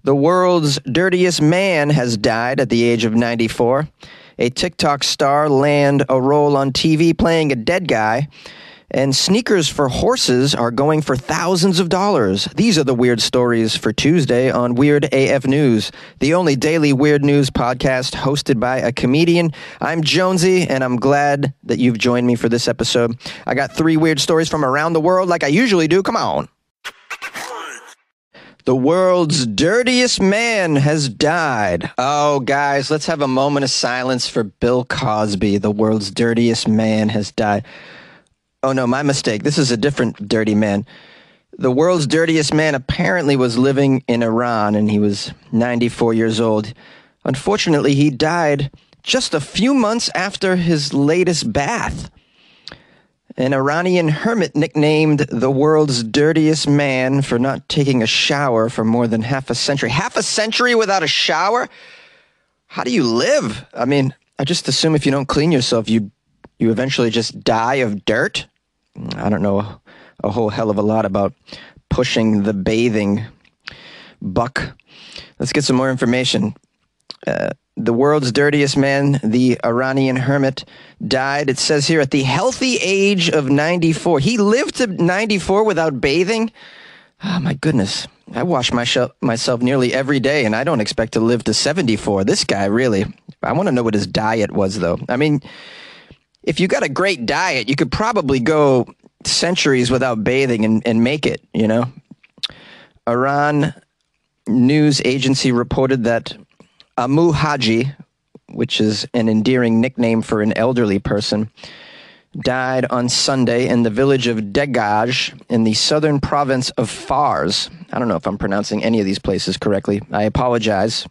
The world's dirtiest man has died at the age of 94. A TikTok star land a role on TV playing a dead guy. And sneakers for horses are going for thousands of dollars. These are the weird stories for Tuesday on Weird AF News, the only daily weird news podcast hosted by a comedian. I'm Jonesy, and I'm glad that you've joined me for this episode. I got 3 weird stories from around the world like I usually do. Come on. The world's dirtiest man has died. Oh, guys, let's have a moment of silence for Bill Cosby. The world's dirtiest man has died. Oh, no, my mistake. This is a different dirty man. The world's dirtiest man apparently was living in Iran, and he was 94 years old. Unfortunately, he died just a few months after his latest bath. An Iranian hermit nicknamed the world's dirtiest man for not taking a shower for more than half a century. Half a century without a shower? How do you live? I mean, I just assume if you don't clean yourself, you eventually just die of dirt. I don't know a whole hell of a lot about pushing the bathing buck. Let's get some more information. The world's dirtiest man, the Iranian hermit, died, it says here, at the healthy age of 94. He lived to 94 without bathing? Oh, my goodness. I wash myself nearly every day, and I don't expect to live to 74. This guy, really. I want to know what his diet was, though. I mean, if you got a great diet, you could probably go centuries without bathing and make it, you know? Iran news agency reported that Amu Haji, which is an endearing nickname for an elderly person, died on Sunday in the village of Degaj in the southern province of Fars. I don't know if I'm pronouncing any of these places correctly. I apologize.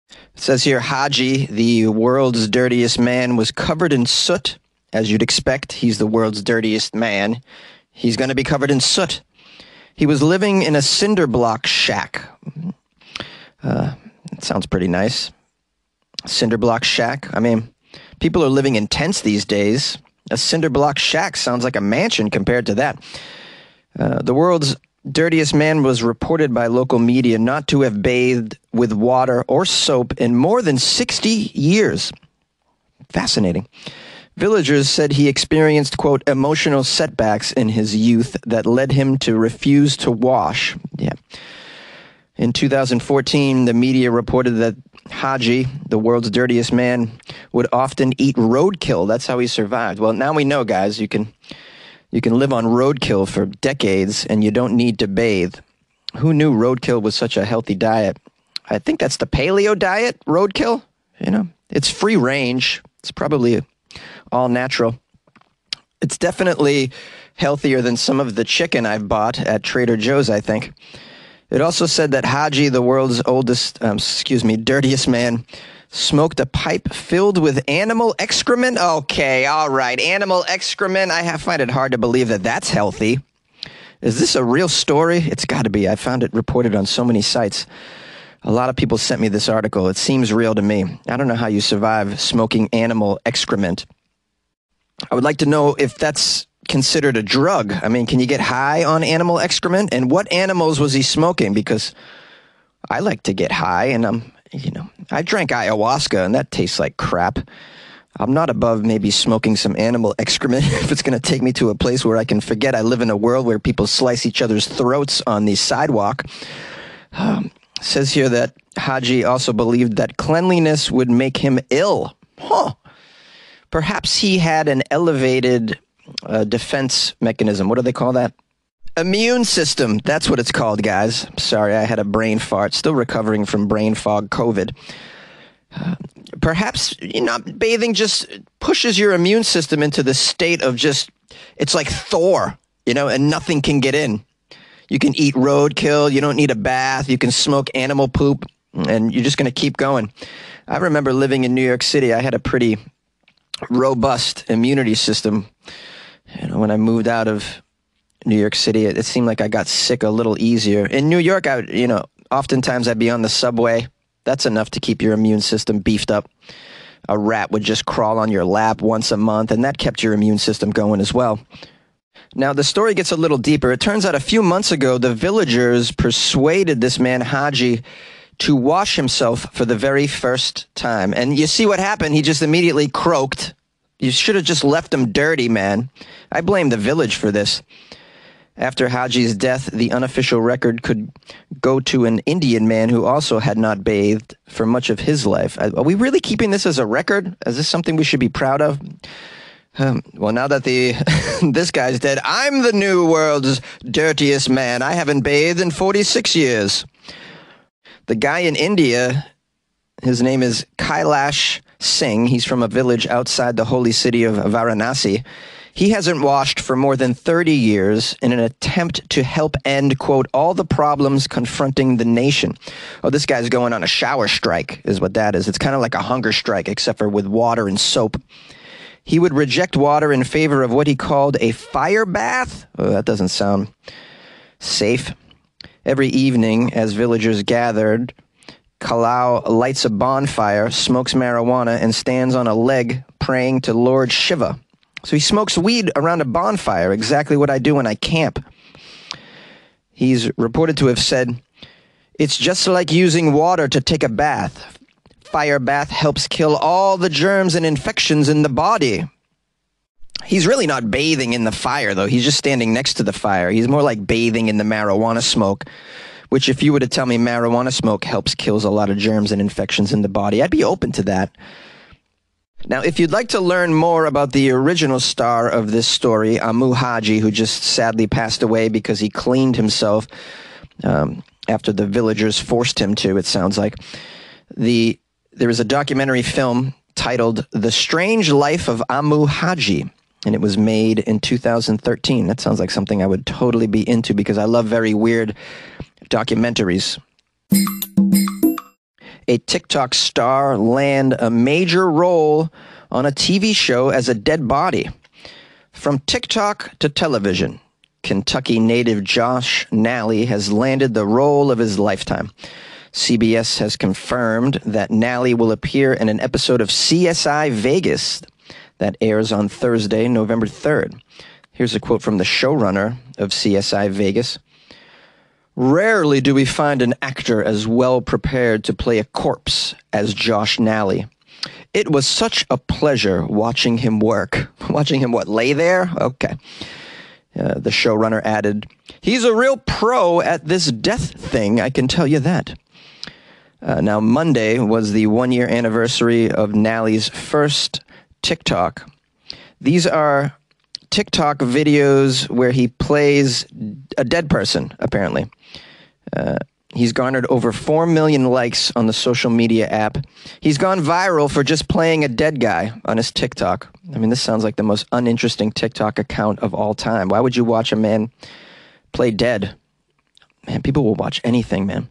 It says here, Haji, the world's dirtiest man, was covered in soot. As you'd expect, he's the world's dirtiest man. He's going to be covered in soot. He was living in a cinder block shack. It sounds pretty nice. Cinder block shack. I mean, people are living in tents these days. A cinder block shack sounds like a mansion compared to that. The world's dirtiest man was reported by local media not to have bathed with water or soap in more than 60 years. Fascinating. Villagers said he experienced, quote, emotional setbacks in his youth that led him to refuse to wash. Yeah. In 2014, the media reported that Haji, the world's dirtiest man, would often eat roadkill. That's how he survived. Well, now we know, guys, you can live on roadkill for decades and you don't need to bathe. Who knew roadkill was such a healthy diet? I think that's the paleo diet, roadkill. You know, it's free range. It's probably all natural. It's definitely healthier than some of the chicken I've bought at Trader Joe's, I think. It also said that Haji, the world's dirtiest man, smoked a pipe filled with animal excrement. Okay, all right, animal excrement. I find it hard to believe that that's healthy. Is this a real story? It's got to be. I found it reported on so many sites. A lot of people sent me this article. It seems real to me. I don't know how you survive smoking animal excrement. I would like to know if that's considered a drug. I mean, can you get high on animal excrement? And what animals was he smoking? Because I like to get high, and I drank ayahuasca, and that tastes like crap. I'm not above maybe smoking some animal excrement if it's going to take me to a place where I can forget I live in a world where people slice each other's throats on the sidewalk. Says here that Haji also believed that cleanliness would make him ill. Perhaps he had an elevated defense mechanism. What do they call that? Immune system. That's what it's called, guys. Sorry, I had a brain fart. Still recovering from brain fog COVID. Perhaps, bathing just pushes your immune system into the state of it's like Thor, and nothing can get in. You can eat roadkill. You don't need a bath. You can smoke animal poop, and you're just going to keep going. I remember living in New York City. I had a pretty robust immunity system. When I moved out of New York City, it seemed like I got sick a little easier. In New York, oftentimes I'd be on the subway. That's enough to keep your immune system beefed up. A rat would just crawl on your lap once a month, and that kept your immune system going as well. Now, the story gets a little deeper. It turns out a few months ago, the villagers persuaded this man, Haji, to wash himself for the very first time. And you see what happened? He just immediately croaked. You should have just left him dirty, man. I blame the village for this. After Haji's death, the unofficial record could go to an Indian man who also had not bathed for much of his life. Are we really keeping this as a record? Is this something we should be proud of? Well, now that this guy's dead, I'm the new world's dirtiest man. I haven't bathed in 46 years. The guy in India, his name is Kailash Singh. He's from a village outside the holy city of Varanasi. He hasn't washed for more than 30 years in an attempt to help end, quote, all the problems confronting the nation. Oh, this guy's going on a shower strike is what that is. It's kind of like a hunger strike, except for with water and soap. He would reject water in favor of what he called a fire bath. Oh, that doesn't sound safe. Every evening, as villagers gathered, Kalau lights a bonfire, smokes marijuana, and stands on a leg praying to Lord Shiva. So he smokes weed around a bonfire, exactly what I do when I camp. He's reported to have said, "It's just like using water to take a bath. Fire bath helps kill all the germs and infections in the body." He's really not bathing in the fire, though. He's just standing next to the fire. He's more like bathing in the marijuana smoke, which if you were to tell me marijuana smoke kills a lot of germs and infections in the body, I'd be open to that. Now, if you'd like to learn more about the original star of this story, Amu Haji, who just sadly passed away because he cleaned himself after the villagers forced him to, it sounds like, there is a documentary film titled The Strange Life of Amu Haji, and it was made in 2013. That sounds like something I would totally be into because I love very weird documentaries. A TikTok star land a major role on a TV show as a dead body. From TikTok to television, Kentucky native Josh Nally has landed the role of his lifetime. CBS has confirmed that Nally will appear in an episode of CSI Vegas that airs on Thursday, November 3rd. Here's a quote from the showrunner of CSI Vegas. "Rarely do we find an actor as well prepared to play a corpse as Josh Nally. It was such a pleasure watching him work." Watching him what, lay there? Okay. The showrunner added, "He's a real pro at this death thing, I can tell you that." Now, Monday was the one-year anniversary of Nally's first TikTok. These are TikTok videos where he plays a dead person, apparently. He's garnered over 4 million likes on the social media app. He's gone viral for just playing a dead guy on his TikTok. I mean, this sounds like the most uninteresting TikTok account of all time. Why would you watch a man play dead? Man, people will watch anything, man.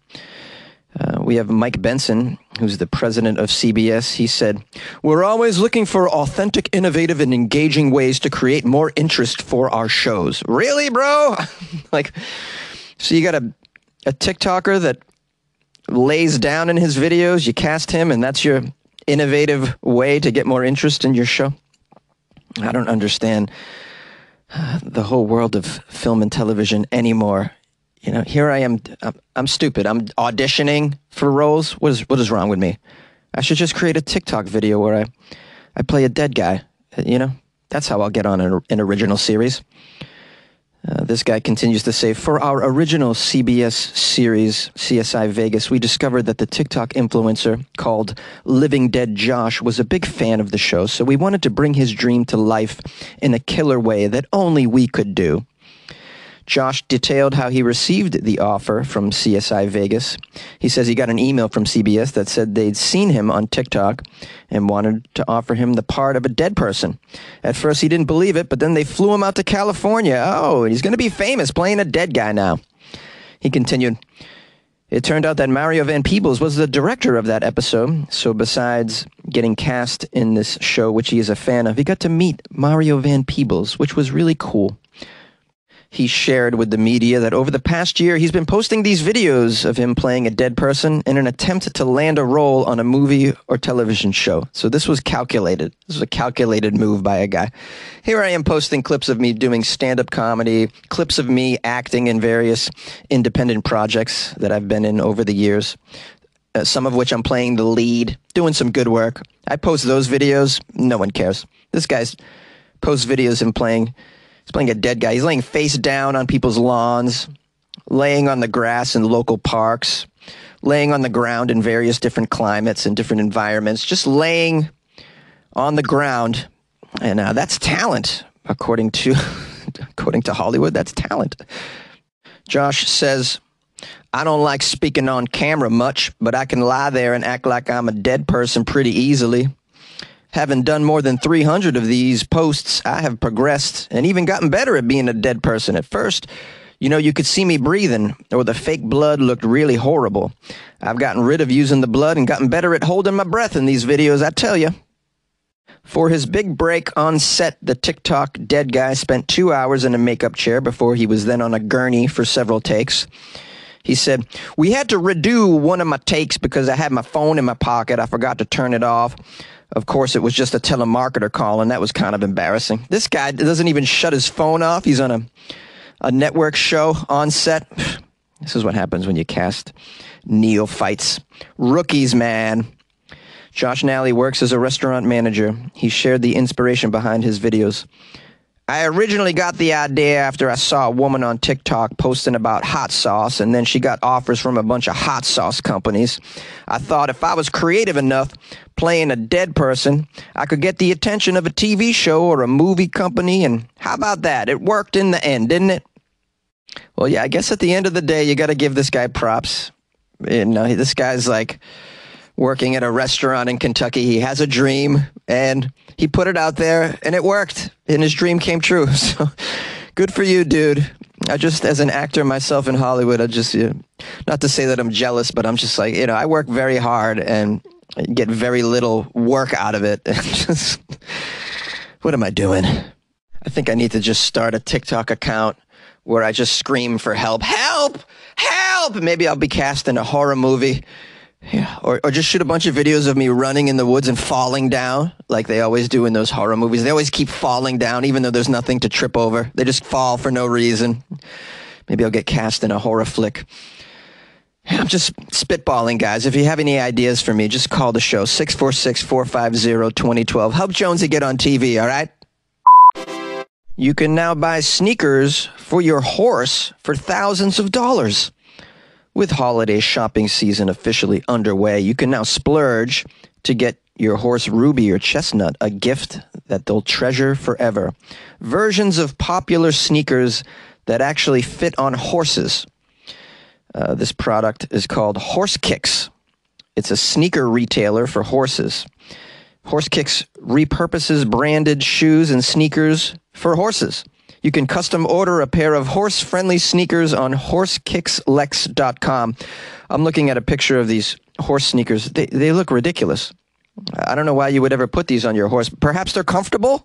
We have Mike Benson, who's the president of CBS. He said, "We're always looking for authentic, innovative, and engaging ways to create more interest for our shows." Really, bro? So you got a TikToker that lays down in his videos, you cast him, and that's your innovative way to get more interest in your show? I don't understand the whole world of film and television anymore. You know, here I am, I'm stupid. I'm auditioning for roles. What is wrong with me? I should just create a TikTok video where I play a dead guy. You know, that's how I'll get on an original series. This guy continues to say, "For our original CBS series, CSI Vegas, we discovered that the TikTok influencer called Living Dead Josh was a big fan of the show, so we wanted to bring his dream to life in a killer way that only we could do." Josh detailed how he received the offer from CSI Vegas. He says he got an email from CBS that said they'd seen him on TikTok and wanted to offer him the part of a dead person. At first, he didn't believe it, but then they flew him out to California. Oh, he's going to be famous playing a dead guy now. He continued, "It turned out that Mario Van Peebles was the director of that episode. So besides getting cast in this show, which he is a fan of, he got to meet Mario Van Peebles, which was really cool." He shared with the media that over the past year, he's been posting these videos of him playing a dead person in an attempt to land a role on a movie or television show. So this was calculated. This was a calculated move by a guy. Here I am posting clips of me doing stand-up comedy, clips of me acting in various independent projects that I've been in over the years. some of which I'm playing the lead, doing some good work. I post those videos. No one cares. This guy's posts videos of him playing. He's playing a dead guy. He's laying face down on people's lawns, laying on the grass in local parks, laying on the ground in various different climates and different environments, just laying on the ground. And that's talent, according to Hollywood. That's talent. Josh says, I don't like speaking on camera much, but I can lie there and act like I'm a dead person pretty easily. Having done more than 300 of these posts, I have progressed and even gotten better at being a dead person. At first, you could see me breathing, or the fake blood looked really horrible. I've gotten rid of using the blood and gotten better at holding my breath in these videos, I tell you. For his big break on set, the TikTok dead guy spent 2 hours in a makeup chair before he was then on a gurney for several takes. He said, we had to redo one of my takes because I had my phone in my pocket. I forgot to turn it off. Of course, it was just a telemarketer calling. That was kind of embarrassing. This guy doesn't even shut his phone off. He's on a network show on set. This is what happens when you cast neophytes. Rookies, man. Josh Nally works as a restaurant manager. He shared the inspiration behind his videos. I originally got the idea after I saw a woman on TikTok posting about hot sauce, and then she got offers from a bunch of hot sauce companies. I thought if I was creative enough playing a dead person, I could get the attention of a TV show or a movie company, and how about that? It worked in the end, didn't it? Well, yeah, I guess at the end of the day, you got to give this guy props. This guy's like working at a restaurant in Kentucky. He has a dream, and he put it out there, and it worked, and his dream came true. So good for you, dude. I just, as an actor myself in Hollywood, not to say that I'm jealous, but I'm just like, I work very hard and get very little work out of it. Just, what am I doing? I think I need to just start a TikTok account where I just scream for help. Help! Help! Maybe I'll be cast in a horror movie. Yeah, or just shoot a bunch of videos of me running in the woods and falling down like they always do in those horror movies. They always keep falling down even though there's nothing to trip over. They just fall for no reason. Maybe I'll get cast in a horror flick. I'm just spitballing, guys. If you have any ideas for me, just call the show, 646-450-2012. Help Jonesy get on TV, all right? You can now buy sneakers for your horse for thousands of dollars. With holiday shopping season officially underway, you can now splurge to get your horse Ruby or Chestnut a gift that they'll treasure forever. Versions of popular sneakers that actually fit on horses. This product is called Horse Kicks. It's a sneaker retailer for horses. Horse Kicks repurposes branded shoes and sneakers for horses. You can custom order a pair of horse-friendly sneakers on horsekickslex.com. I'm looking at a picture of these horse sneakers. They look ridiculous. I don't know why you would ever put these on your horse. Perhaps they're comfortable?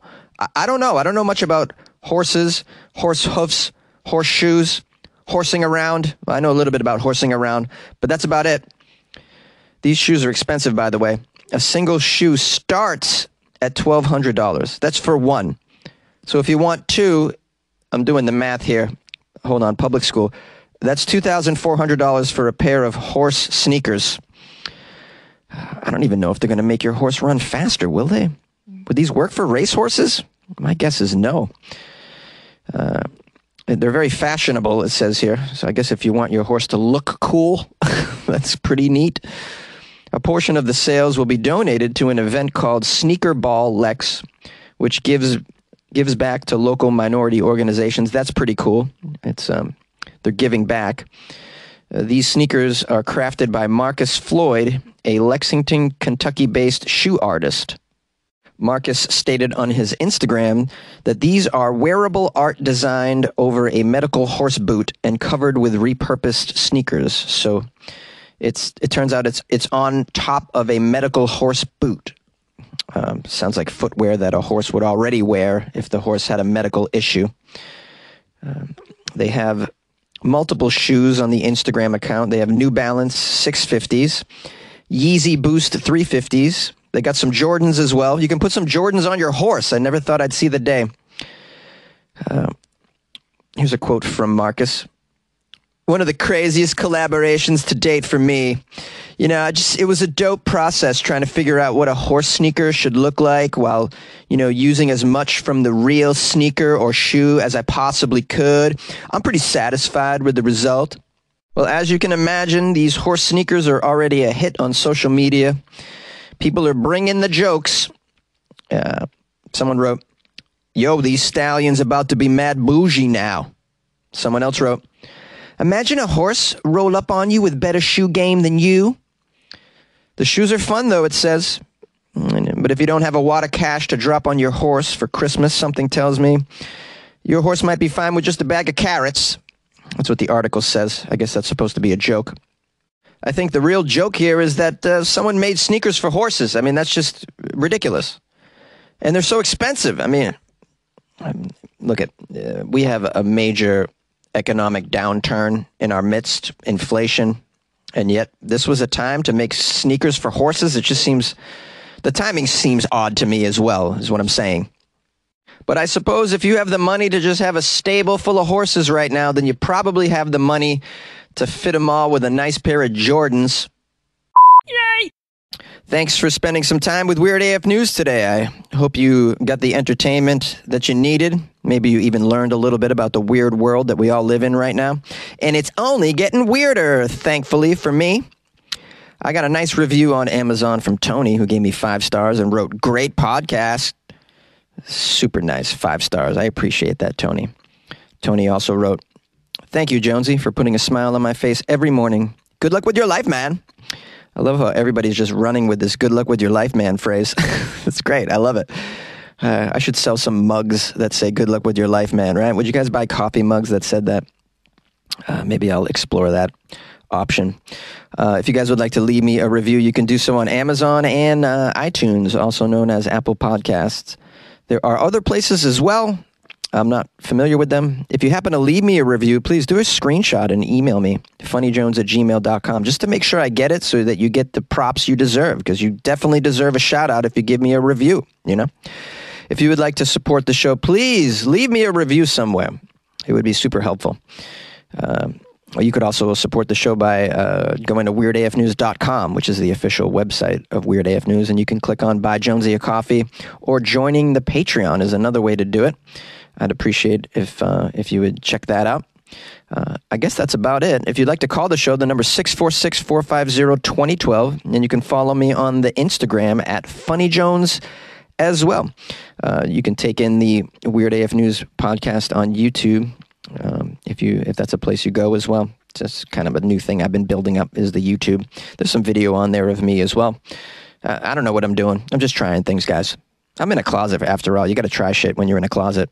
I don't know. I don't know much about horses, horse hoofs, horseshoes, horsing around. I know a little bit about horsing around, but that's about it. These shoes are expensive, by the way. A single shoe starts at $1,200. That's for one. So if you want two, I'm doing the math here. Hold on, public school. That's $2,400 for a pair of horse sneakers. I don't even know if they're going to make your horse run faster, will they? Would these work for racehorses? My guess is no. They're very fashionable, it says here. So I guess if you want your horse to look cool, that's pretty neat. A portion of the sales will be donated to an event called Sneaker Ball Lex, which gives back to local minority organizations. That's pretty cool. It's they're giving back. These sneakers are crafted by Marcus Floyd, a Lexington, Kentucky-based shoe artist. Marcus stated on his Instagram that these are wearable art designed over a medical horse boot and covered with repurposed sneakers. So it turns out it's on top of a medical horse boot. Sounds like footwear that a horse would already wear if the horse had a medical issue. They have multiple shoes on the Instagram account. They have New Balance 650s, Yeezy Boost 350s. They got some Jordans as well. You can put some Jordans on your horse. I never thought I'd see the day. Here's a quote from Marcus. one of the craziest collaborations to date for me. It was a dope process trying to figure out what a horse sneaker should look like while, using as much from the real sneaker or shoe as I possibly could. I'm pretty satisfied with the result. Well, as you can imagine, these horse sneakers are already a hit on social media. People are bringing the jokes. Someone wrote, "Yo, these stallions about to be mad bougie now." Someone else wrote, "Imagine a horse roll up on you with better shoe game than you." The shoes are fun, though, it says. But if you don't have a wad of cash to drop on your horse for Christmas, something tells me your horse might be fine with just a bag of carrots. That's what the article says. I guess that's supposed to be a joke. I think the real joke here is that someone made sneakers for horses. I mean, that's just ridiculous. And they're so expensive. I mean, look we have a major economic downturn in our midst, inflation, and yet this was a time to make sneakers for horses. It just seems, the timing seems odd to me as well, is what I'm saying. But I suppose if you have the money to just have a stable full of horses right now, then you probably have the money to fit them all with a nice pair of Jordans. Yay! Thanks for spending some time with Weird AF News today. I hope you got the entertainment that you needed. Maybe you even learned a little bit about the weird world that we all live in right now. And it's only getting weirder, thankfully, for me. I got a nice review on Amazon from Tony, who gave me 5 stars and wrote, "Great podcast." Super nice, 5 stars. I appreciate that, Tony. Tony also wrote, "Thank you, Jonesy, for putting a smile on my face every morning. Good luck with your life, man." I love how everybody's just running with this "good luck with your life, man" phrase. It's great. I love it. I should sell some mugs that say "good luck with your life, man," right? Would you guys buy coffee mugs that said that? Maybe I'll explore that option. If you guys would like to leave me a review, you can do so on Amazon and iTunes, also known as Apple Podcasts. There are other places as well. I'm not familiar with them. If you happen to leave me a review, please do a screenshot and email me, funnyjones@gmail.com, just to make sure I get it so that you get the props you deserve, because you definitely deserve a shout out if you give me a review, If you would like to support the show, please leave me a review somewhere. It would be super helpful. You could also support the show by going to weirdafnews.com, which is the official website of Weird AF News, and you can click on Buy Jonesy a Coffee, or joining the Patreon is another way to do it. I'd appreciate if you would check that out. I guess that's about it. If you'd like to call the show, the number is 646-450-2012, and you can follow me on the Instagram at funnyjones as well. You can take in the Weird AF News podcast on YouTube. If that's a place you go as well. It's just kind of a new thing I've been building up, is the YouTube. There's some video on there of me as well. I don't know what I'm doing. I'm just trying things, guys. I'm in a closet after all. You got to try shit when you're in a closet.